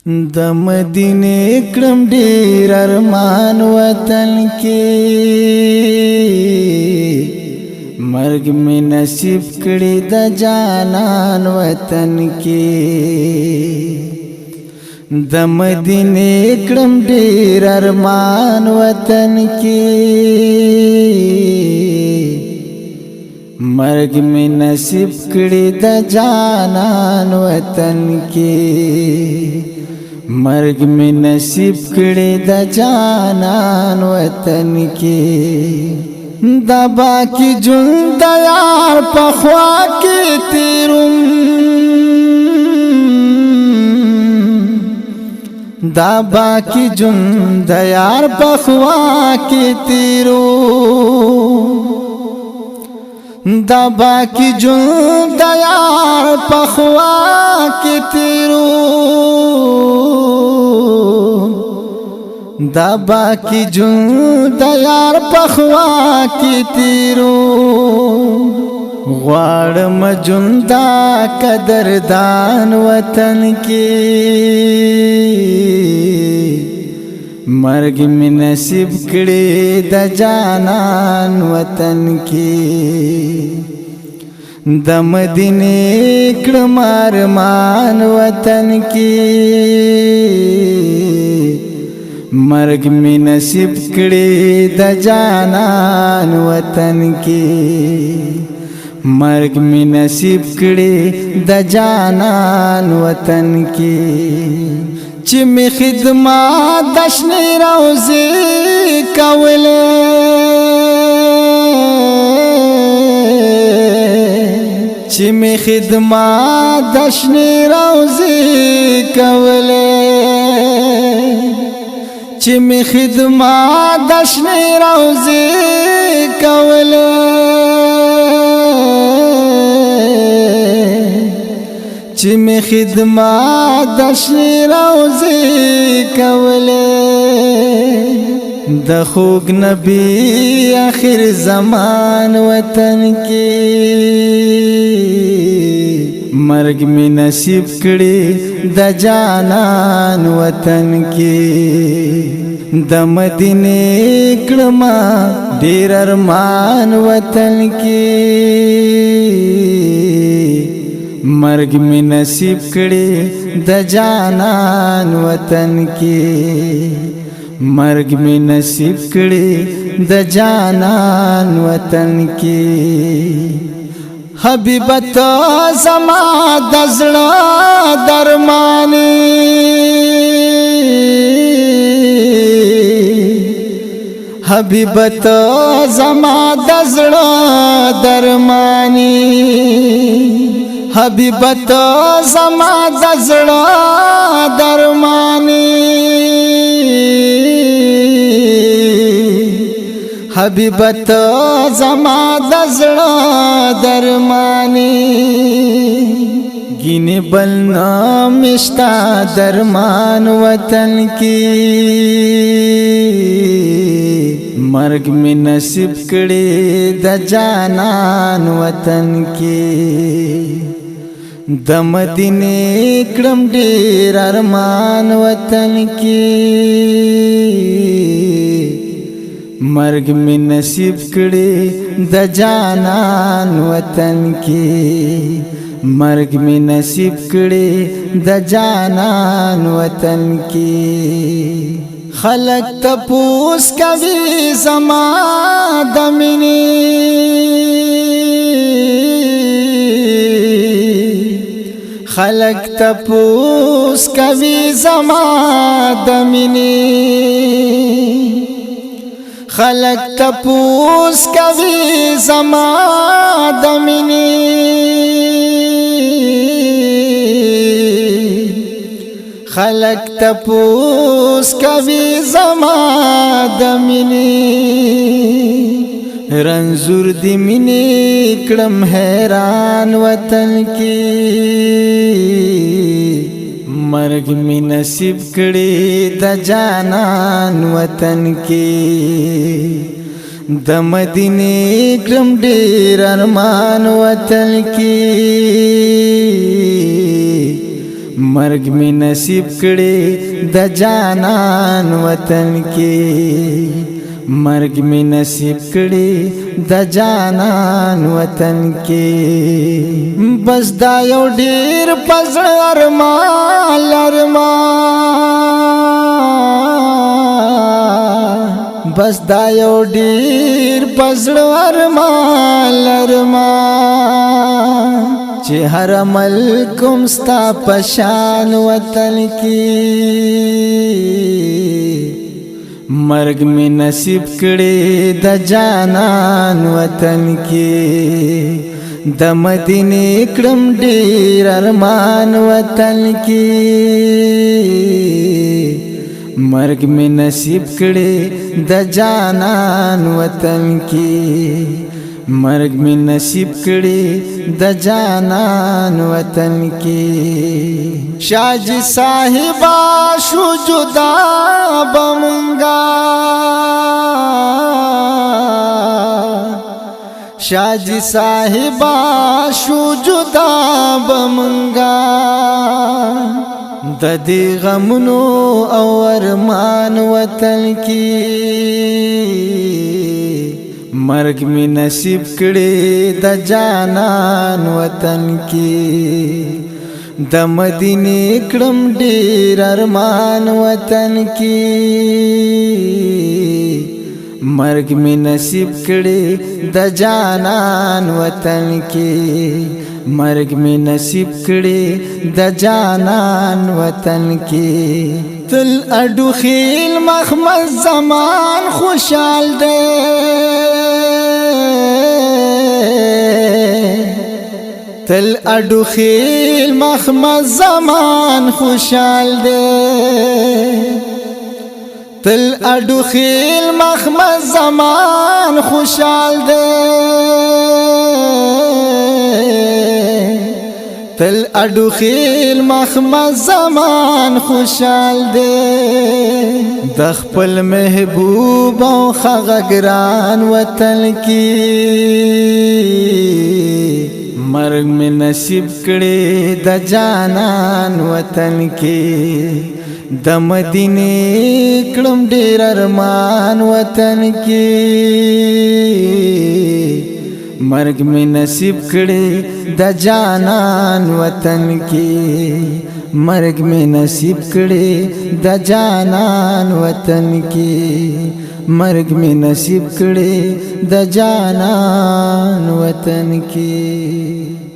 د مدینه کړم ډیر ارمان وطن کې مرګ می نصیب کړی د جانان وطن کې د مدینه کړم ډیر ارمان وطن کې مرګ می نصیب کړی د جانان وطن کې مرگ میں نصیب کړي د جانان وطن کې دبا کی جون د یار په خوا کې تیروم دبا کی جون د یار په خوا کې تیروم دبا کی جون د یار په خوا کې تیروم دبا کی جون د یار په خوا کې تیروم غواړم جون دا قدردان وطن کې مرګ می نصیب کړي د جانان وطن کې د مدینه کړم ارمان وطن کې مرګ می نصیب کړي د جانان وطن کې مرګ می نصیب کړي د جانان وطن کې چې می خدمت د شنې روزي کولې چې می خدمت د شنې روزي کولې چې می خدمت د شنې روزي کولې چې می خدمت د شنې روزي کولې د خوږ نبی آخر زمان وطن کې مرګ می نصیب کړي د جانان وطن کې د مدینه کړم ډیر ارمان وطن کې مرګ می نصیب کړي د جانان وطن کې مرګ می نصیب کړي د جانان وطن کې حبیبت زما د زړه درمانی حبیبت زما د زړه درمانی حبیبت زما د زړه درمانی حبیبت زما د زړه درمانی گینه بل نامشتا درمان وطن کې مرګ می نصیب کړي د جانان وطن کې د مدینه کړم ډیر ارمان وطن کې مرګ می نصیب کړي د جانان وطن کې مرګ می نصیب کړي د جانان وطن کې خلق تپوس کوي زما د مینې خلق تپوس کوي زما د مینې خلق تپوس کوي زما د مینې خلق تپوس کوي زما د مینې رنزور دی مینې کړم حیران وطن کې مرګ می نصیب کړي د جانان وطن کې د مدینه کړم ډیر ارمان وطن کې مرگ می نصیب کړي د جانان وطن کې مرگ می نصیب کړي د جانان وطن کې بس دا یو ډیر پزړ ارمان بس دا یو ډیر پزړ ارمان چې هر عمل کوم ستا پشان وطن کې مرگ می نصیب کړي د جانان وطن کې د مدینه کړم ډیر ارمان وطن کې مرگ می نصیب کړي د جانان وطن کې مرگ می نصیب کړي د جانان وطن کې شاجی صاحبا شو جدا بمنگا شاجی صاحبا شو جدا بمنگا د دې غمونو او ارمان وطن کې مرگ می نصیب کړي د جانان وطن کې د مدینه کړم ډیر ارمان وطن کې مرگ می نصیب کړي د جانان وطن کې مرگ می نصیب کړي د جانان وطن کې تل اډو خیل مخمل زمان خوشحال دے تل اډو خیل مخمل زمان خوشحال دے تل اډو خیل مخمل زمان خوشحال دے تل اډو خیل مخمل زمان خوشحال دے د خپل محبوب او خغگران وطن کې مرگ می نصیب کړي د جانان وطن کې د مدینه کړم ډیر ارمان وطن کې مرگ می نصیب کړي د جانان وطن کې مرگ می نصیب کړي د جانان وطن کې مرگ می نصیب کړي د جانان وطن کې